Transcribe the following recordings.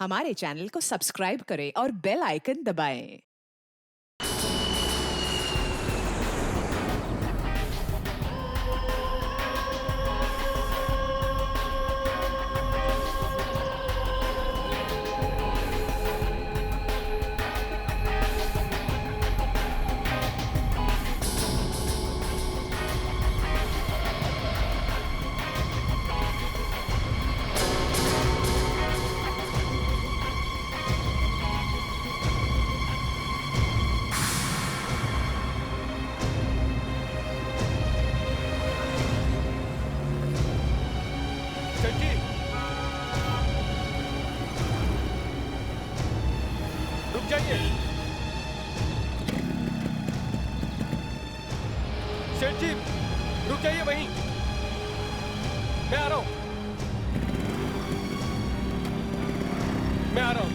हमारे चैनल को सब्सक्राइब करें और बेल आइकन दबाएं। सेठ जी, रुक जाइए। सेठ जी, रुक जाइए वहीं। मैं आ रहा हूं। मैं आ रहा हूं।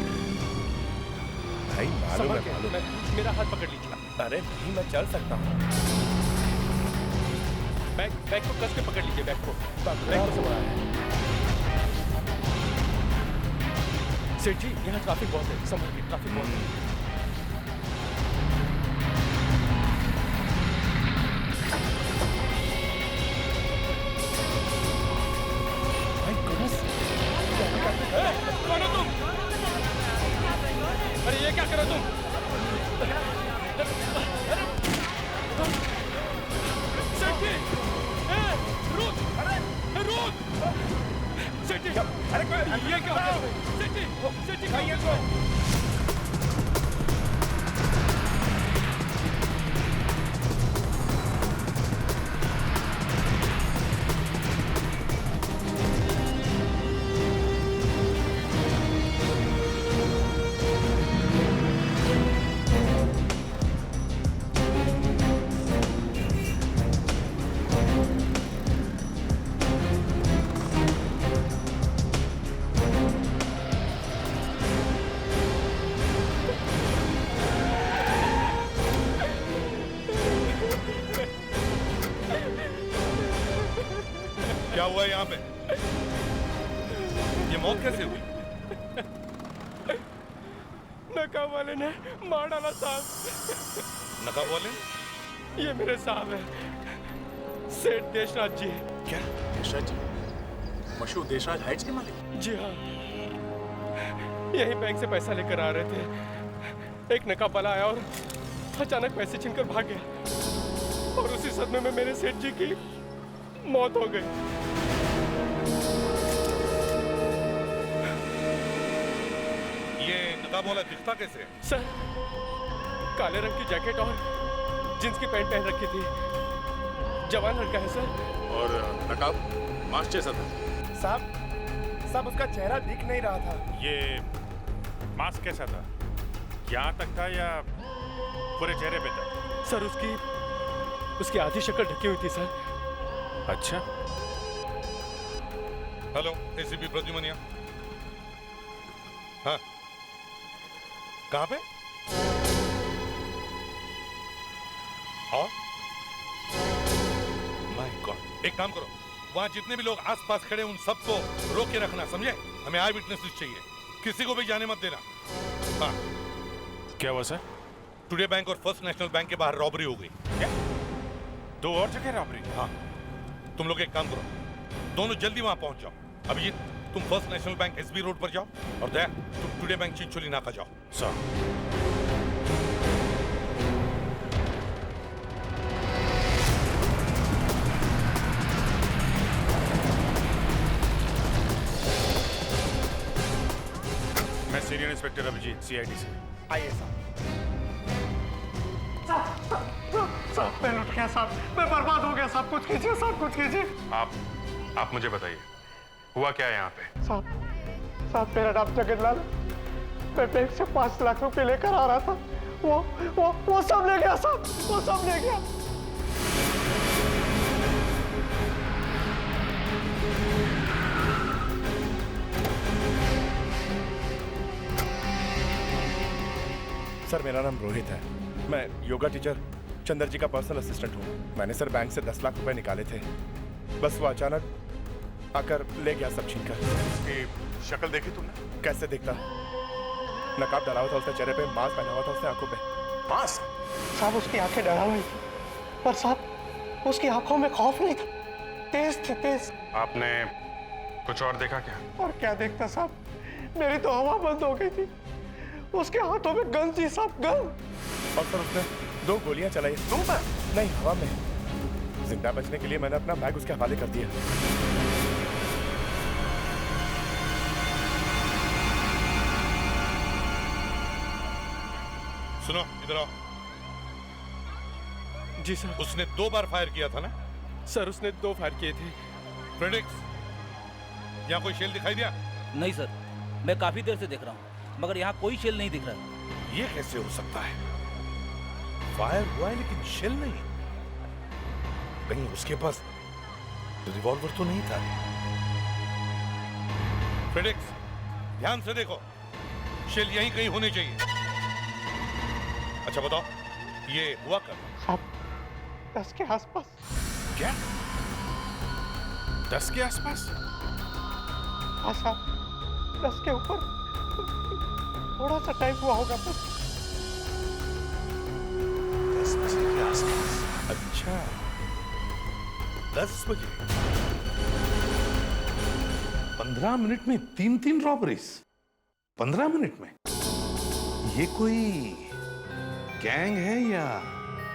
भाई मालूम संभल है के, मालूम। मेरा हाथ पकड़ लीजिए। अरे नहीं, मैं चल सकता हूँ। बैग को कस के पकड़ लीजिए। बैग को संभाला है। सेठ जी, यहाँ ट्रैफिक बहुत है। संभल के, ट्रैफिक बहुत है। भाई कौन कौन हो तुम? अरे ये क्या कर रहे हो तुम? सेठ जी, रुक! रुक! सेठ जी, अरे ये क्या हो रहा है? सेठ जी, खाइए तो। क्या हुआ यहाँ पे? ये मौत कैसे हुई? नकाब वाले ने मार डाला साहब। नकाब वाले? ये मेरे साहब है, सेठ देशराज जी। क्या देशराज जी? मशहूर देशराज हाइट्स के मालिक? जी हाँ, यही बैंक से पैसा लेकर आ रहे थे। एक नकाब वाला आया और अचानक पैसे छीनकर भाग गया और उसी सदमे में मेरे सेठ जी की मौत हो गई। ये नकाब वाला दिखता कैसे है? सर, काले रंग की जैकेट और जींस की पैंट पहन रखी थी। जवान लड़का है सर। और नकाब मास्क जैसा था? साहब उसका चेहरा दिख नहीं रहा था। ये मास्क कैसा था? यहाँ तक था या पूरे चेहरे पे था? सर, उसकी आधी शक्ल ढकी हुई थी सर। अच्छा, हेलो, एसीपी प्रद्युमन। हाँ, कहाँ पे? और माय गॉड, एक काम करो, वहां जितने भी लोग आसपास खड़े उन सबको रोक के रखना, समझे? हमें आई विटनेसेस चाहिए, किसी को भी जाने मत देना। हाँ, क्या हुआ सर? टुडे बैंक और फर्स्ट नेशनल बैंक के बाहर रॉबरी हो गई। क्या? दो और जगह रॉबरी? हाँ, तुम लोग एक काम करो, दोनों जल्दी वहां पहुंच जाओ। अभिजीत, तुम first national bank SB road पर जाओ और दया, तुम टुडे बैंक चिंचोली नाका जाओ। सर, मैं सीनियर इंस्पेक्टर अभिजीत, सीआईडी से। आइए साहब। साहब मैं लुट गया साहब, मैं बर्बाद हो गया साहब। कुछ कीजिए साहब, कुछ कीजिए। आप मुझे बताइए, हुआ क्या है यहाँ पे? साहब मेरा नाम जगन्नाथ। मैं बैंक से 5 लाख रुपए लेकर आ रहा था। वो सब ले गया साहब, वो सब ले गया। सर मेरा नाम रोहित है, मैं योगा टीचर चंदर जी का पर्सनल असिस्टेंट हूँ। मैंने सर बैंक से 10 लाख रुपए निकाले थे, बस वो अचानक आकर ले गया सब छीन कर। उसकी शक्ल देखी तुमने? कैसे दिखता? नकाब डाला हुआ था उसने चेहरे पे, मास्क पहना हुआ था उसने आंखों पे। मास्क? साहब उसकी आंखें डरा हुई थी, पर साहब उसकी आंखों में खौफ नहीं था, तेज थे तेज। आपने कुछ और देखा क्या? और क्या देखता साहब, मेरी तो हवा बंद हो गई थी, उसके हाथों में गन थी साहब, गन। और फिर उसने 2 गोलियां चलाई। 2 बार? नहीं, हवा में। जिंदा बचने के लिए मैंने अपना बैग उसके हवाले कर दिया। सुनो, इधर आओ। जी सर। उसने 2 बार फायर किया था ना? सर उसने 2 फायर किए थे। फ्रेडिक्स, यहाँ कोई शेल दिखाई दिया? नहीं सर, मैं काफी देर से देख रहा हूँ, मगर यहाँ कोई शेल नहीं दिख रहा। ये कैसे हो सकता है? फायर हुआ है लेकिन शेल नहीं। कहीं उसके पास रिवॉल्वर तो नहीं था? फ्रेडिक्स, ध्यान से देखो, शेल यहीं कहीं होने चाहिए। अच्छा बताओ, ये हुआ कब? साहब 10 के आसपास। क्या? 10 के आसपास? हाँ साहब, 10 के ऊपर थोड़ा सा टाइम हुआ होगा बस। 10 बजे के आसपास? अच्छा, 10 बजे। 15 मिनट में 3 रॉबरीज। 15 मिनट में? ये कोई गैंग है या?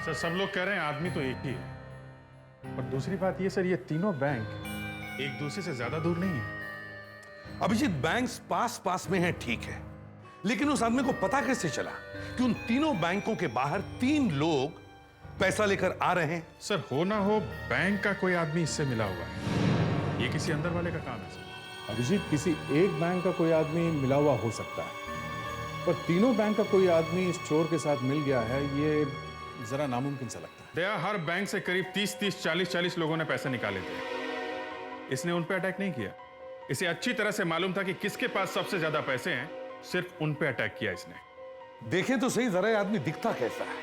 सर सब लोग कह रहे हैं आदमी तो एक ही है, और दूसरी बात ये सर, ये तीनों बैंक एक दूसरे से ज्यादा दूर नहीं है। अभिजीत, बैंक्स पास पास में हैं, ठीक है, लेकिन उस आदमी को पता कैसे चला कि उन तीनों बैंकों के बाहर 3 लोग पैसा लेकर आ रहे हैं? सर हो ना हो बैंक का कोई आदमी इससे मिला हुआ है, ये किसी अंदर वाले का काम है सर। अभिजीत, किसी एक बैंक का कोई आदमी मिला हुआ हो सकता है, पर तीनों बैंक का कोई आदमी इस चोर के साथ मिल गया है, ये जरा नामुमकिन सा लगता है। दया, हर बैंक से करीब 30-30, 40-40 लोगों ने पैसे निकाले थे। इसने उन पे अटैक नहीं किया। इसे अच्छी तरह से मालूम था कि किसके पास सबसे ज्यादा पैसे हैं, सिर्फ उन पे अटैक किया इसने। देखें तो सही जरा, ये आदमी दिखता कैसा है?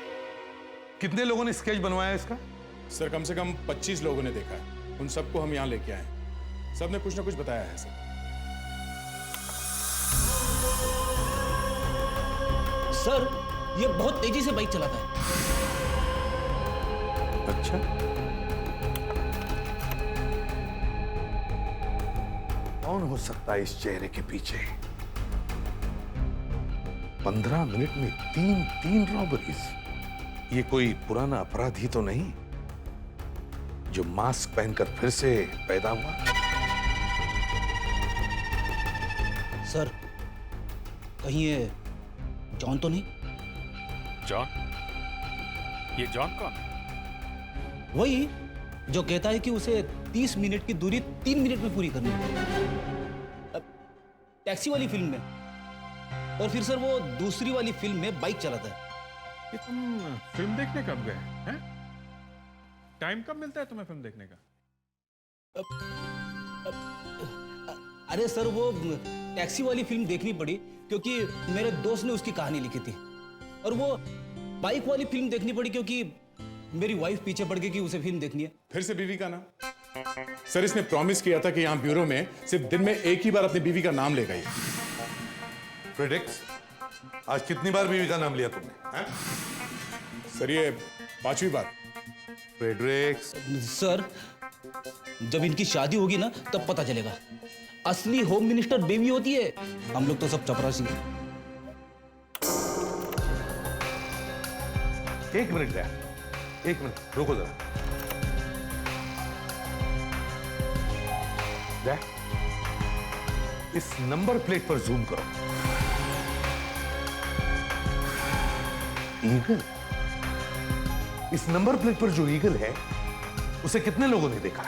कितने लोगों ने स्केच बनवाया इसका? सर कम से कम 25 लोगों ने देखा है, उन सबको हम यहाँ लेके आए हैं। सबने कुछ ना कुछ बताया है सर। सर ये बहुत तेजी से बाइक चलाता है। अच्छा, कौन हो सकता है इस चेहरे के पीछे? 15 मिनट में 3 रॉबरीज। ये कोई पुराना अपराधी तो नहीं जो मास्क पहनकर फिर से पैदा हुआ? सर कहीं ये जॉन तो नहीं? जॉन? ये जॉन कौन है? वही जो कहता है कि उसे 30 मिनट की दूरी 3 मिनट में पूरी करनी है। टैक्सी वाली फिल्म में, और फिर सर वो दूसरी वाली फिल्म में बाइक चलाता है। ये तुम फिल्म देखने कब गए हैं? टाइम कब मिलता है तुम्हें फिल्म देखने का? अरे सर वो टैक्सी वाली फिल्म देखनी पड़ी क्योंकि मेरे दोस्त ने उसकी कहानी लिखी थी, और वो बाइक वाली फिल्म देखनी पड़ी क्योंकि मेरी वाइफ पीछे पड़ गई कि उसे फिल्म देखनी है। फिर से बीवी का नाम? सर इसने प्रॉमिस किया था कि यहाँ ब्यूरो में सिर्फ दिन में एक ही बार अपनी बीवी का नाम लेगा। फ्रेडिक्स, आज कितनी बार बीवी का नाम लिया तुमने? हैं? सर ये 5वीं बार। फ्रेडरिक्स, सर जब इनकी शादी होगी ना तब पता चलेगा, असली होम मिनिस्टर बेबी होती है, हम लोग तो सब चपरासी हैं। एक मिनट गया, एक मिनट रुको जरा। इस नंबर प्लेट पर जूम करो। ईगल? इस नंबर प्लेट पर जो ईगल है उसे कितने लोगों ने देखा?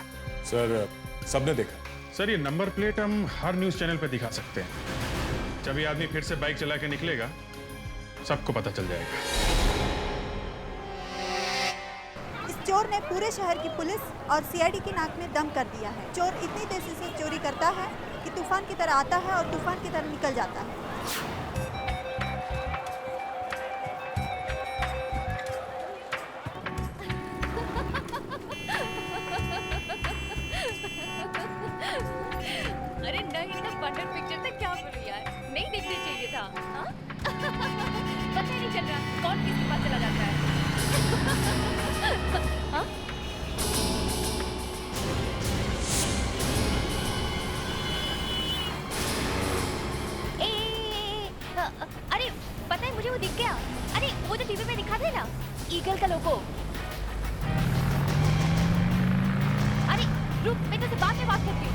सर सबने देखा। सर ये नंबर प्लेट हम हर न्यूज चैनल पे दिखा सकते हैं। जब ये आदमी फिर से बाइक चला के निकलेगा सबको पता चल जाएगा। इस चोर ने पूरे शहर की पुलिस और सीआईडी की नाक में दम कर दिया है। चोर इतनी तेजी से चोरी करता है कि तूफान की तरह आता है और तूफान की तरह निकल जाता है। कौन किसके पास चला जाता है। हाँ? अरे पता है मुझे वो दिख गया। अरे वो जो टीवी में दिखाते हैं ना, ईगल का लोगो। अरे रुक, मैं तुझसे बाद में बात करती हूँ।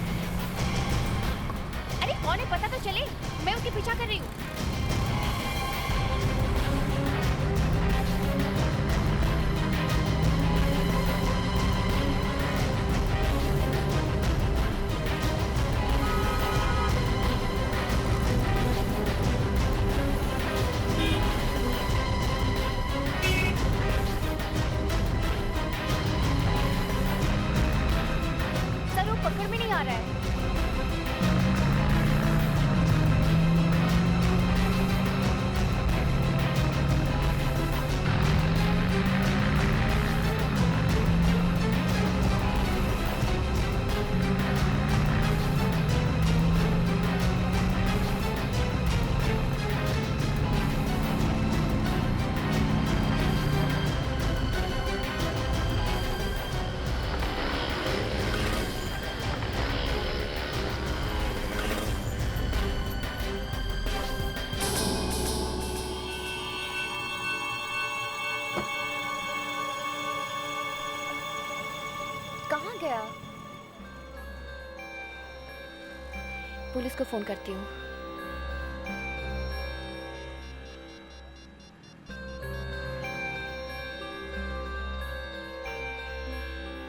अरे कौन है पता तो चले, मैं उसके पीछा कर रही हूँ। सर वो पकड़ में नहीं आ रहा है। कहाँ गया? पुलिस को फोन करती हूँ।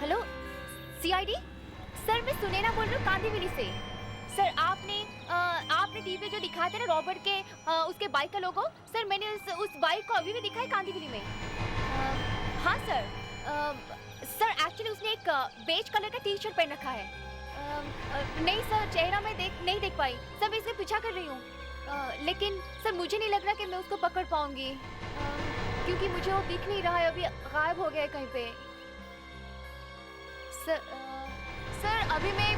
Hello, CID? सर मैं सुनैना बोल रही हूँ कांदीवली से। सर आपने टीवी पे जो दिखाया था ना रॉबर्ट के उसके बाइक का लोगो, सर मैंने उस बाइक को अभी भी दिखा है कांदीवली में। हाँ सर। सर एक्चुअली उसने एक बेज कलर का टी शर्ट पहन रखा है। नहीं सर, चेहरा मैं नहीं देख पाई। सर मैं इसका पीछा कर रही हूँ, लेकिन सर मुझे नहीं लग रहा कि मैं उसको पकड़ पाऊंगी, क्योंकि मुझे वो दिख नहीं रहा है, अभी गायब हो गया है कहीं पे। सर अभी मैं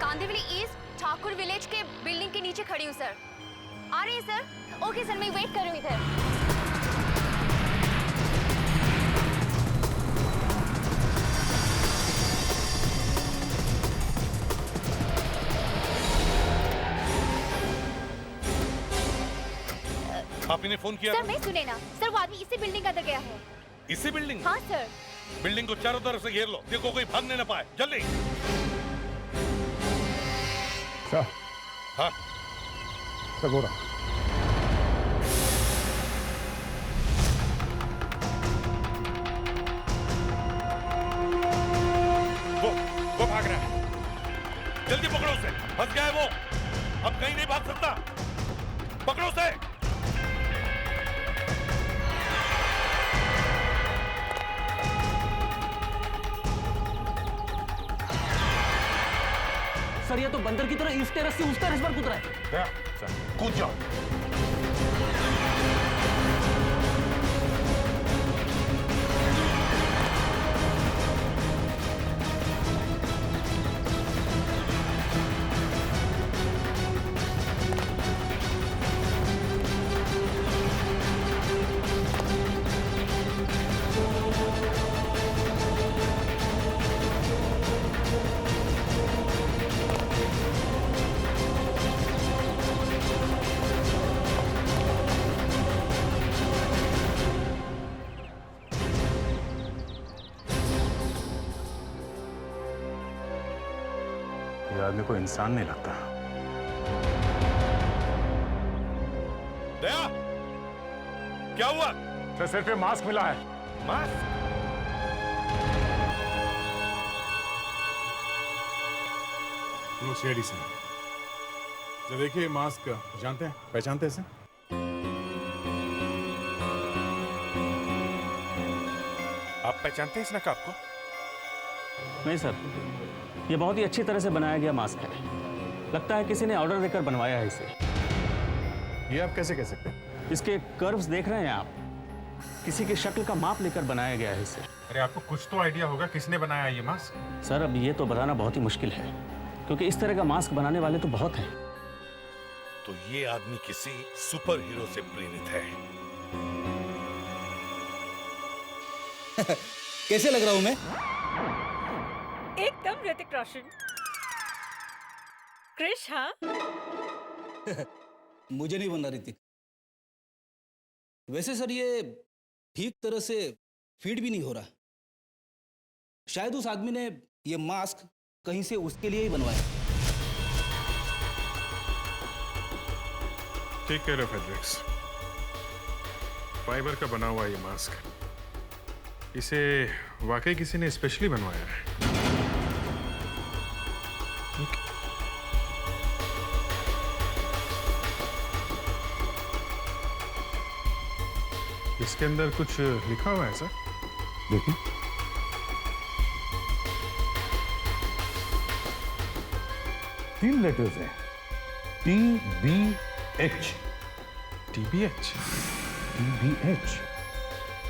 कांदीवली ईस्ट ठाकुर विलेज के बिल्डिंग के नीचे खड़ी हूँ सर। आ रही है सर? ओके सर, मैं वेट कर रही हूँ इधर। आपने फोन किया? सर मैं सुनैना। सर वो आदमी इसी बिल्डिंग के अंदर गया है। इसी बिल्डिंग? हाँ सर। बिल्डिंग को चारों तरफ से घेर लो, देखो कोई भागने ना पाए। जल्दी। सर। हाँ सर बोला। वो भाग रहा है, जल्दी पकड़ो उसे। फंस गया है वो, अब कहीं नहीं भाग सकता। पकड़ो उसे। सर ये तो बंदर की तरह इस टेरेस से उस टेरेस पर कूद रहा है। कूद जाओ। आदमी को इंसान नहीं लगता। दया, क्या हुआ? सर सिर पे मास्क मिला है। मास्क? नो सीआईडी से। जरा देखिए मास्क जानते हैं, पहचानते हैं इसे? आप पहचानते हैं इस नकाब को? नहीं सर, ये बहुत ही अच्छी तरह से बनाया गया मास्क है। लगता है किसी ने ऑर्डर देकर बनवाया है इसे। ये आप कैसे कह सकते हैं? इसके कर्व्स देख रहे हैं आप, किसी की शक्ल का माप लेकर बनाया गया है इसे। अरे आपको कुछ तो आइडिया होगा किसने बनाया ये मास्क? सर अब ये तो बताना बहुत ही मुश्किल है, क्योंकि इस तरह का मास्क बनाने वाले तो बहुत हैं। तो ये आदमी किसी सुपर हीरो से प्रेरित है। कैसे लग रहा हूं मैं? एकदम ऋतिक रोशन। क्रिश, हाँ? मुझे नहीं बनना ऋतिक। वैसे सर ये ठीक तरह से फीड भी नहीं हो रहा। शायद उस आदमी ने ये मास्क कहीं से उसके लिए ही बनवाया। ठीक कह रहे हो फेड्रिक्स, फाइबर का बना हुआ ये मास्क, इसे वाकई किसी ने स्पेशली बनवाया है। इसके अंदर कुछ लिखा हुआ है सर? देखिए, तीन लेटर्स हैं, TBH। TBH? TBH।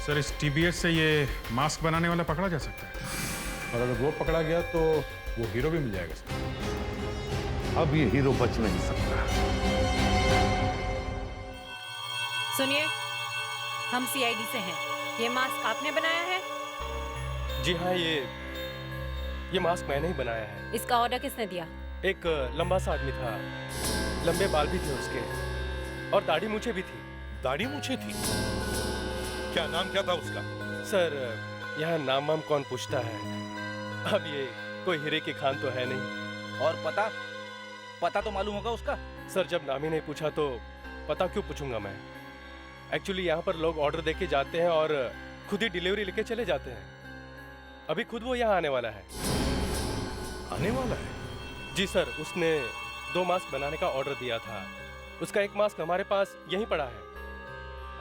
सर इस TBH से ये मास्क बनाने वाला पकड़ा जा सकता है? और अगर वो पकड़ा गया तो वो हीरो भी मिल जाएगा सर। अब ये हीरो बच नहीं सकता। सुनिए, हम CID से हैं। ये मास्क आपने बनाया है? जी हाँ, ये मास्क मैंने ही बनाया है। इसका ऑर्डर किसने दिया? एक लंबा सा आदमी था, लंबे बाल भी थे उसके, और दाढ़ी मूछें भी थी। दाढ़ी मूछें थी? क्या नाम क्या था उसका? सर यहाँ नाम वाम कौन पूछता है, अब ये कोई हीरे की खान तो है नहीं। और पता तो मालूम होगा उसका? सर जब नाम ही नहीं पूछा तो पता क्यों पूछूंगा मैं। एक्चुअली यहाँ पर लोग ऑर्डर देके जाते हैं और खुद ही डिलीवरी लेके चले जाते हैं। अभी खुद वो यहाँ आने वाला है। आने वाला है? जी सर, उसने 2 मास्क बनाने का ऑर्डर दिया था। उसका एक मास्क हमारे पास यहीं पड़ा है।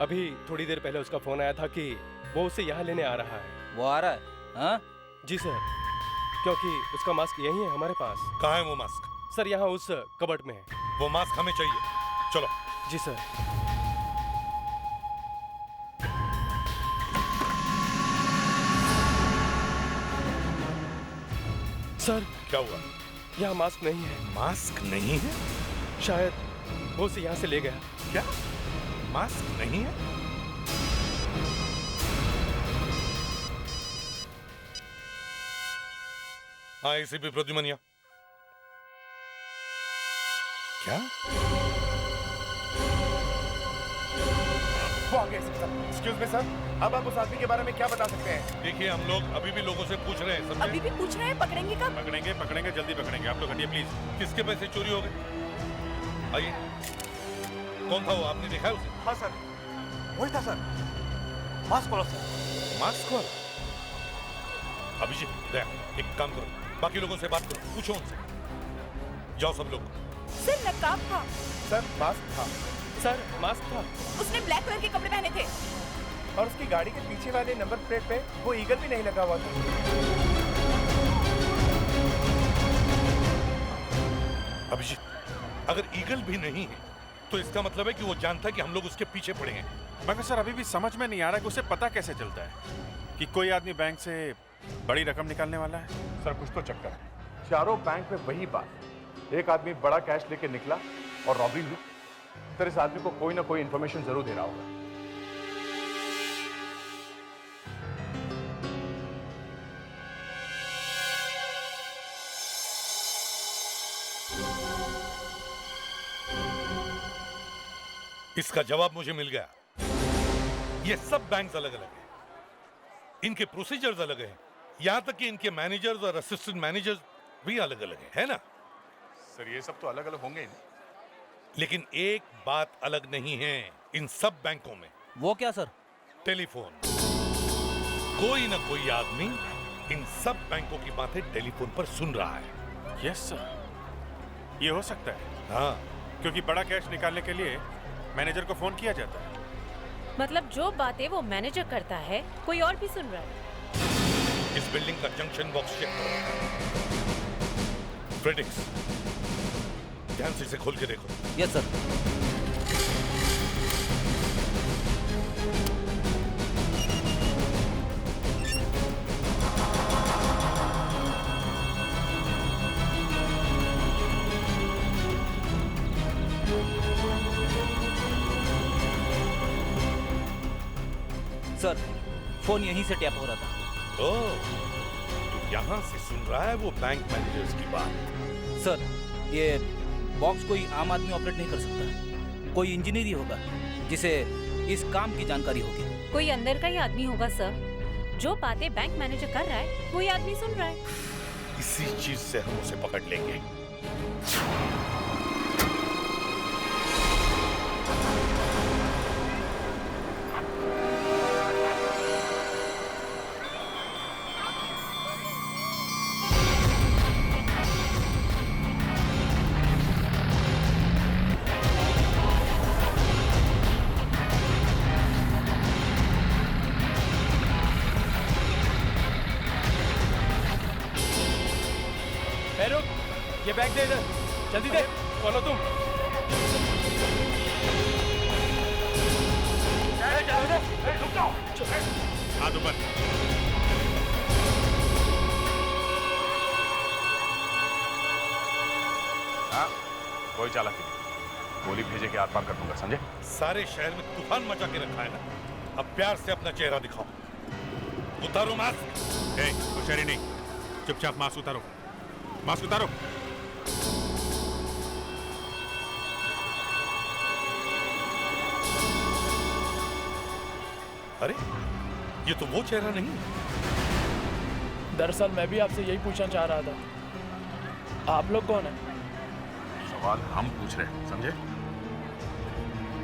अभी थोड़ी देर पहले उसका फोन आया था कि वो उसे यहाँ लेने आ रहा है। वो आ रहा है? हाँ? जी सर, क्योंकि उसका मास्क यहीं है हमारे पास। कहाँ है वो मास्क? सर यहाँ उस कबर्ड में है। वो मास्क हमें चाहिए, चलो। जी सर। सर क्या हुआ? यहाँ मास्क नहीं है। मास्क नहीं है? शायद वो उसे यहाँ से ले गया। क्या मास्क नहीं है? हाँ, ACP प्रद्युमनिया। क्या? वो आ गए सर। एक्सक्यूज मी सर, अब आप उस आदमी के बारे में क्या बता सकते हैं? देखिए, हम लोग अभी भी लोगों से पूछ रहे हैं, समझे? अभी भी पूछ रहे हैं, पकड़ेंगे कब? पकड़ेंगे, जल्दी पकड़ेंगे। आप लोग हटिए प्लीज। किसके पैसे चोरी हो गए? आइए। कौन था वो, आपने देखा है उसे? हाँ सर, वही था सर। मास्क वाला सर। मास्क वाला? अभिजीत, दया, एक काम करो, बाकी लोगों से बात करो, पूछो उनसे। जाओ सब लोग। सर नकाब था। सर मास्क था। सर मास्क था। उसने ब्लैक कलर के कपड़े पहने थे। और उसकी गाड़ी के पीछे वाले नंबर प्लेट पे वो ईगल भी नहीं लगा हुआ था। अभिजीत, अगर ईगल भी नहीं है तो इसका मतलब है कि वो जानता है कि हम लोग उसके पीछे पड़े हैं। मगर सर अभी भी समझ में नहीं आ रहा कि उसे पता कैसे चलता है कि कोई आदमी बैंक से बड़ी रकम निकालने वाला है। सर कुछ तो चक्कर है। चारों बैंक में वही बात, एक आदमी बड़ा कैश लेके निकला और रॉबरी हुई। सर इस आदमी को कोई ना कोई इंफॉर्मेशन जरूर दे रहा होगा। इसका जवाब मुझे मिल गया। ये सब बैंक्स अलग अलग हैं, इनके प्रोसीजर्स अलग हैं, यहां तक कि इनके मैनेजर्स और असिस्टेंट मैनेजर्स भी अलग अलग हैं, है ना? सर ये सब तो अलग अलग होंगे ही ना। लेकिन एक बात अलग नहीं है इन सब बैंकों में। वो क्या सर? टेलीफोन। कोई ना कोई आदमी इन सब बैंकों की बातें टेलीफोन पर सुन रहा है। यस सर, ये हो सकता है। हाँ, क्योंकि बड़ा कैश निकालने के लिए मैनेजर को फोन किया जाता है। मतलब जो बातें वो मैनेजर करता है कोई और भी सुन रहा है। इस बिल्डिंग का जंक्शन बॉक्स चेक करो। फ्रेडिक्स, ध्यान से इसे खोल के देखो। Yes sir. सर, फोन यहीं से टैप हो रहा था। ओह, तो यहाँ से सुन रहा है वो बैंक मैनेजर्स की बात। सर, ये बॉक्स कोई आम आदमी ऑपरेट नहीं कर सकता। कोई इंजीनियर ही होगा जिसे इस काम की जानकारी होगी। कोई अंदर का ही आदमी होगा सर। जो बातें बैंक मैनेजर कर रहा है वही आदमी सुन रहा है। इसी चीज से हम उसे पकड़ लेंगे। ये बैग दे इधर, जल्दी दे। बोलो तुम। हाथ ऊपर। हाँ, कोई चालाकी नहीं। गोली भेजे के आर पार कर दूंगा, समझे? सारे शहर में तूफान मचा के रखा है ना, अब प्यार से अपना चेहरा दिखाओ। उतारो मास्क। होशियारी नहीं, चुपचाप मास्क उतारो। मास्क उतारो। अरे, ये तो वो चेहरा नहीं। दरअसल मैं भी आपसे यही पूछना चाह रहा था, आप लोग कौन है? सवाल हम पूछ रहे हैं, समझे?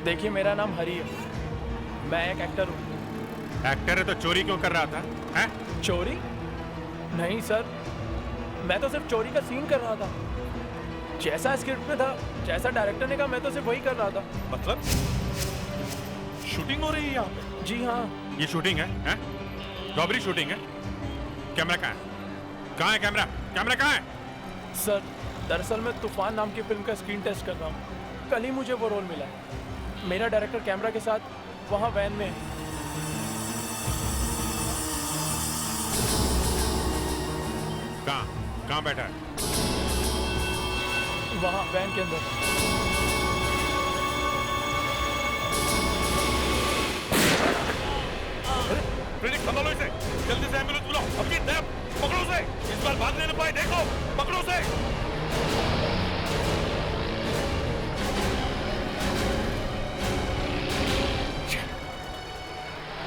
देखिए, मेरा नाम हरी है, मैं एक एक्टर हूँ। एक्टर है तो चोरी क्यों कर रहा था? हैं? चोरी? नहीं सर, मैं तो सिर्फ चोरी का सीन कर रहा था। जैसा स्क्रिप्ट में था, जैसा डायरेक्टर ने कहा, मैं तो सिर्फ वही कर रहा था। मतलब शूटिंग हो रही है यहाँ पे? जी हाँ। ये शूटिंग है? हैं? रॉबरी शूटिंग है? कैमरा कहाँ है? कहाँ है कैमरा? कैमरा कहाँ है? सर, दरअसल मैं तूफान नाम की फिल्म का स्क्रीन टेस्ट कर रहा हूँ। कल ही मुझे वो रोल मिला। मेरा डायरेक्टर कैमरा के साथ वहाँ वैन में है। कहाँ बैठा है? वहाँ वैन के अंदर। प्रेडिक्ट संभालो इसे, जल्दी से एम्बुलेंस बुलाओ। अभिजीत, नैब, पकड़ो उसे। इस बार भागने न पाए, देखो, पकड़ो उसे।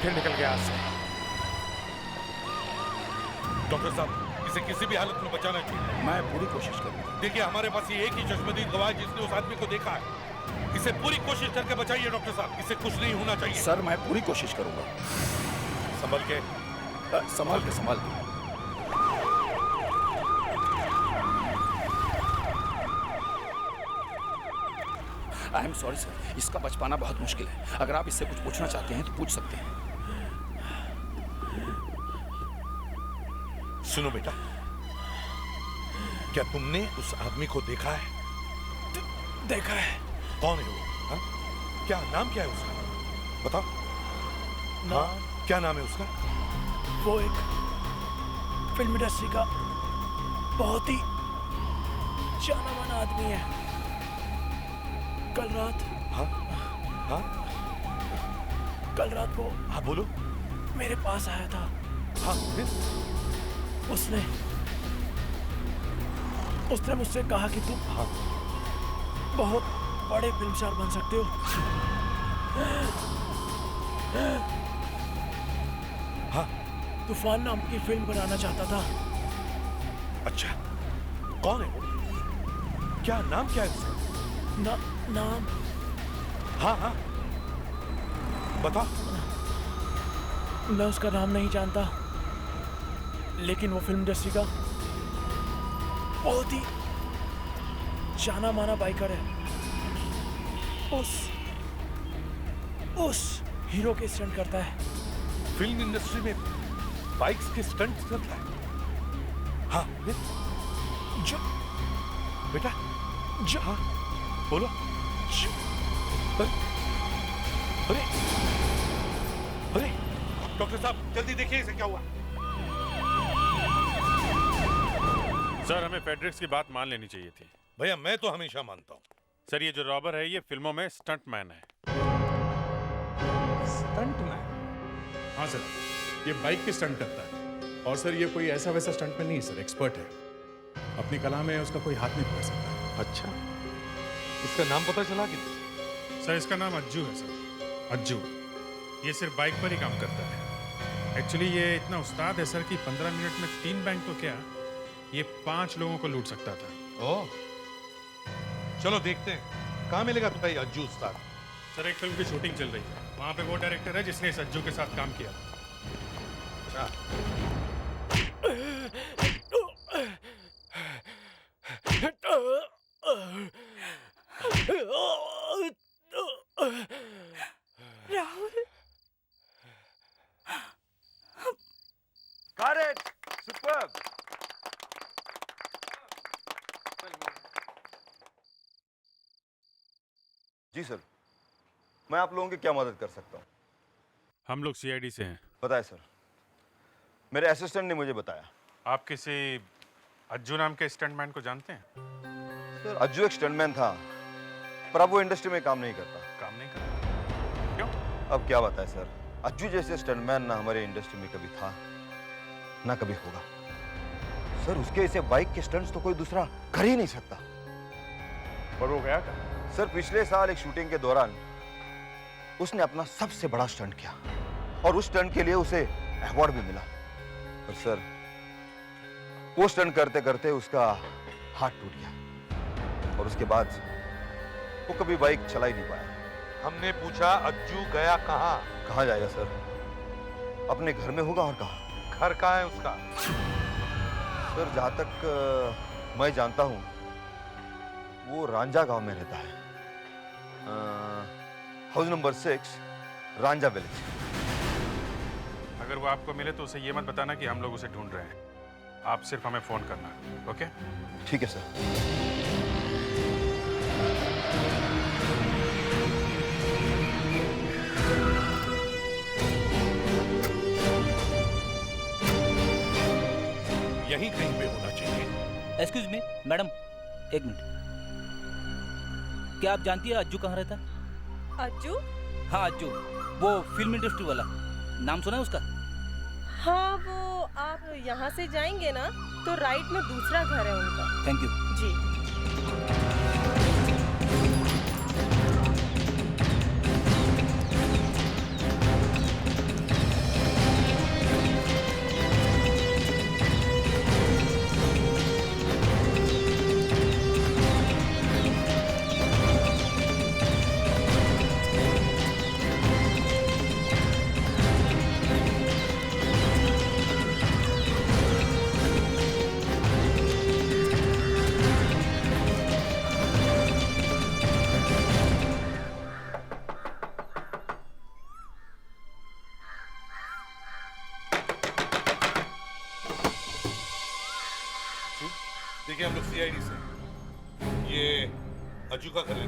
फिर निकल गया आज से। डॉक्टर साहब, इसे किसी भी हालत में बचाना चाहिए। मैं पूरी कोशिश करूंगा। देखिए, हमारे पास ये एक ही चश्मदीद गवाह है जिसने उस आदमी को देखा है। इसे पूरी कोशिश करके बचाइए डॉक्टर साहब, इसे कुछ नहीं होना चाहिए। सर, मैं पूरी कोशिश करूंगा। संभल के। संभाल के। आई एम सॉरी सर, इसका बच पाना बहुत मुश्किल है। अगर आप इससे कुछ पूछना चाहते हैं तो पूछ सकते हैं। सुनो बेटा, क्या तुमने उस आदमी को देखा है? देखा है। कौन है वो? हा? क्या नाम क्या है उसका? बताओ। हाँ, क्या नाम है उसका? वो एक फिल्म इंडस्ट्री का बहुत ही जाना माना आदमी है। कल रात। हाँ? हाँ? कल रात वो। हाँ, बोलो। मेरे पास आया था। हाँ, फिर? उसने मुझसे कहा कि तुम बहुत बड़े फिल्म स्टार बन सकते हो। हाँ। तूफान नाम की फिल्म बनाना चाहता था। अच्छा, कौन है वो? क्या नाम क्या है उसका? नाम? हाँ, बताओ। मैं उसका नाम नहीं जानता, लेकिन वो फिल्म इंडस्ट्री का बहुत ही जाना माना बाइकर है। उस हीरो के स्टंट करता है। फिल्म इंडस्ट्री में बाइक्स के स्टंट करता है? हाँ, जो बेटा, जो, हाँ, बोलो। अरे डॉक्टर साहब, जल्दी देखिए इसे क्या हुआ। सर, हमें फेड्रिक्स की बात मान लेनी चाहिए थी। भैया, मैं तो हमेशा मानता हूँ। सर, ये जो रॉबर है ये फिल्मों में स्टंट मैन है। Stunt man? हाँ सर, ये बाइक के स्टंट करता है। और सर ये कोई ऐसा वैसा स्टंटमैन नहीं है सर, एक्सपर्ट है। अपनी कला में उसका कोई हाथ नहीं पकड़ सकता। अच्छा, इसका नाम पता चला कि? सर इसका नाम अज्जू है सर, अज्जू। ये सिर्फ बाइक पर ही काम करता है। एक्चुअली ये इतना उस्ताद है सर कि 15 मिनट में 3 बैंक तो क्या, ये 5 लोगों को लूट सकता था। ओह, चलो देखते हैं कहाँ मिलेगा तुम्हें ये अज्जू उस्ताद। सर एक फिल्म की शूटिंग चल रही है, वहाँ पे वो डायरेक्टर है जिसने इस अज्जू के साथ काम किया। राहुल, सुपर्ब। जी सर, मैं आप लोगों की क्या मदद कर सकता हूँ? हम लोग सीआईडी से हैं। बताएं सर, मेरे असिस्टेंट ने मुझे बताया। आप किसी अज्जू नाम के स्टंटमैन को जानते हैं? सर अज्जू एक स्टंटमैन था, पर अब वो इंडस्ट्री में काम नहीं करता। काम नहीं करता? क्यों? अब क्या बताएं सर, अज्जू जैसे स्टंटमैन ना हमारे इंडस्ट्री में कभी था ना कभी होगा। सर उसके ऐसे बाइक के स्टंट्स तो कोई दूसरा कर ही नहीं सकता। पर वो गया क्या? सर पिछले साल एक शूटिंग के दौरान उसने अपना सबसे बड़ा स्टंट किया और उस स्टंट के लिए उसे अवार्ड भी मिला। पर सर वो स्टंट करते करते उसका हाथ टूट गया और उसके बाद वो कभी बाइक चला ही नहीं पाया। हमने पूछा अज्जू गया कहाँ? कहाँ जाएगा सर, अपने घर में होगा और कहाँ? घर कहाँ है उसका? सर जहाँ तक मैं जानता हूँ वो रांझा गांव में रहता है, हाउस नंबर 6, रांझा विलेज। अगर वो आपको मिले तो उसे ये मत बताना कि हम लोग उसे ढूंढ रहे हैं। आप सिर्फ हमें फोन करना, ओके? ठीक है सर। यहीं कहीं पे होना चाहिए। एक्सक्यूज मी मैडम, एक मिनट। क्या आप जानती है अज्जू कहाँ रहता है? अज्जू? हाँ अज्जू, वो फिल्म इंडस्ट्री वाला, नाम सुना है उसका? हाँ, वो आप यहाँ से जाएंगे ना तो राइट में दूसरा घर है उनका। थैंक यू जी। देखिए हम लोग सीआईडी से, ये अज्जू का घर है?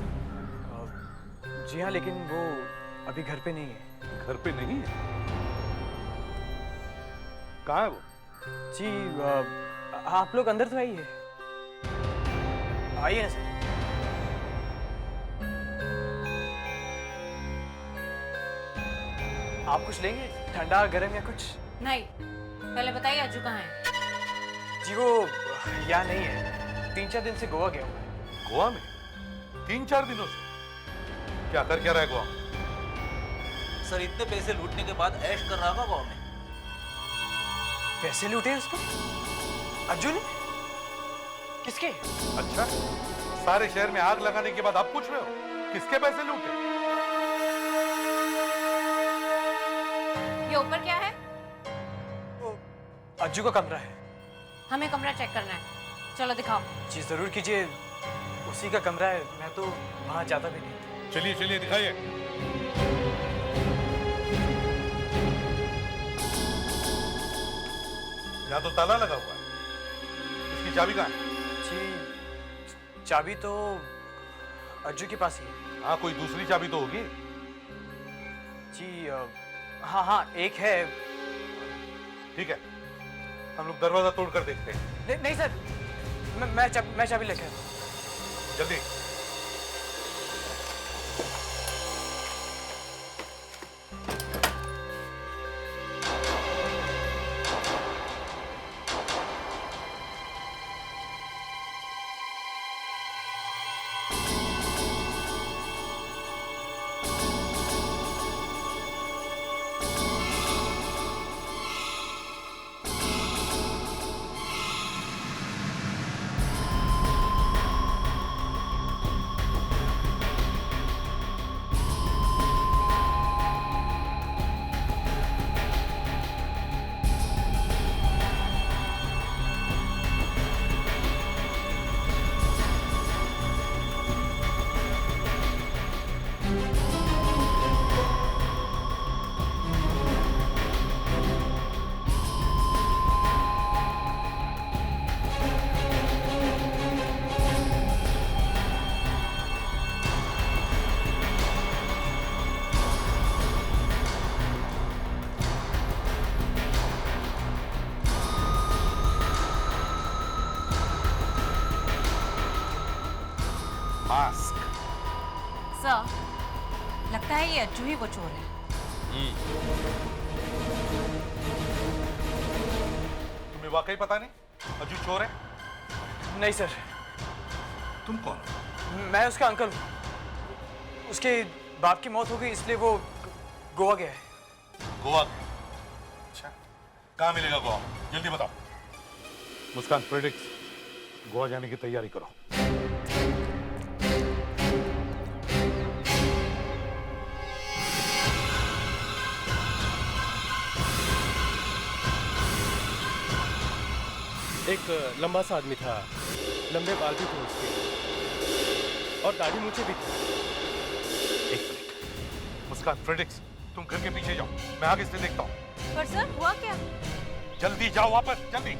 जी हाँ, लेकिन वो अभी घर पे नहीं है। घर पे नहीं है? कहाँ है वो? जी आप लोग अंदर तो आइए। आइए ना सर। आप कुछ लेंगे, ठंडा गर्म या कुछ? नहीं, पहले बताइए अज्जू कहाँ है? जी वो यहाँ नहीं है, 3-4 दिन से गोवा गया हुआ है। गोवा में? 3-4 दिनों से? क्या कर क्या रहा है गोवा में? सर इतने पैसे लूटने के बाद ऐश कर रहा होगा गोवा में। पैसे लूटे उसको? अज्जू ने? किसके? अच्छा, सारे शहर में आग लगाने के बाद आप पूछ रहे हो किसके पैसे लूटे? ये ऊपर क्या है? अज्जू का कमरा है। हमें कमरा चेक करना है, चलो दिखाओ। जी जरूर कीजिए, उसी का कमरा है, मैं तो वहां जाता भी नहीं। चलिए चलिए दिखाइए। यहाँ तो ताला लगा हुआ है, इसकी चाबी कहाँ है? जी चाबी तो अज्जू के पास ही है। हाँ, कोई दूसरी चाबी तो होगी। जी हाँ एक है। ठीक है, हम लोग दरवाजा तोड़ कर देखते हैं। नहीं सर, मैं चाबी लेकर जल्दी। लगता है ये अज्जू ही वो चोर है। तुम्हें वाकई पता नहीं अज्जू चोर है? नहीं सर, तुम कौन हो? मैं उसका अंकल हूँ। उसके बाप की मौत हो गई इसलिए वो गोवा गया है। गोवा? अच्छा, कहाँ मिलेगा गोवा? जल्दी बताओ। मुस्कान, प्रेडिक्स, गोवा जाने की तैयारी करो। एक लंबा सा आदमी था, लंबे बाल भी थे उसके और दाढ़ी मूछें भी थी। एक मिनट, मुस्कान, प्रेडिक्स, तुम घर के पीछे जाओ, मैं आगे से देखता हूँ। पर सर हुआ क्या? जल्दी जाओ वापस, जल्दी।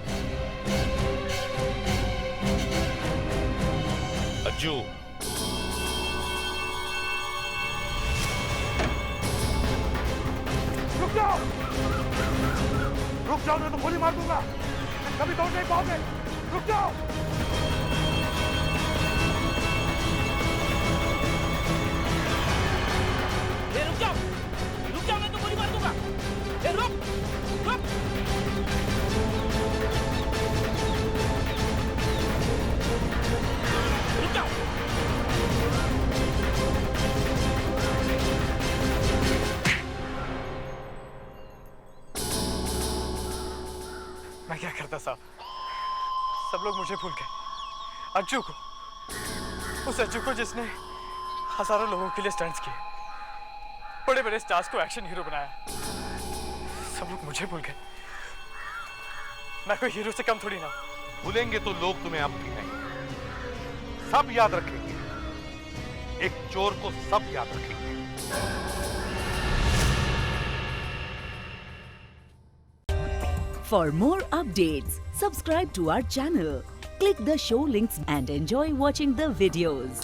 अज्जू, रुक जाओ! रुक जाओ नहीं तो गोली मार दूंगा। कभी दौड़ नहीं पाओगे। रुक जाओ! रुक जाओ! रुक जाओ, मैं तो गोली मार दूंगा। रुक! रुक! रुक जाओ! मैं क्या करता साहब? सब लोग मुझे भूल गए। अज्जू को, उस अज्जू को जिसने हजारों लोगों के लिए स्टंट्स किए, बड़े बड़े स्टार्स को एक्शन हीरो बनाया, सब लोग मुझे भूल गए। मैं कोई हीरो से कम थोड़ी ना। भूलेंगे तो लोग तुम्हें अब भी नहीं, सब याद रखेंगे। एक चोर को सब याद रखेंगे। For more updates, subscribe to our channel, click the show links and enjoy watching the videos.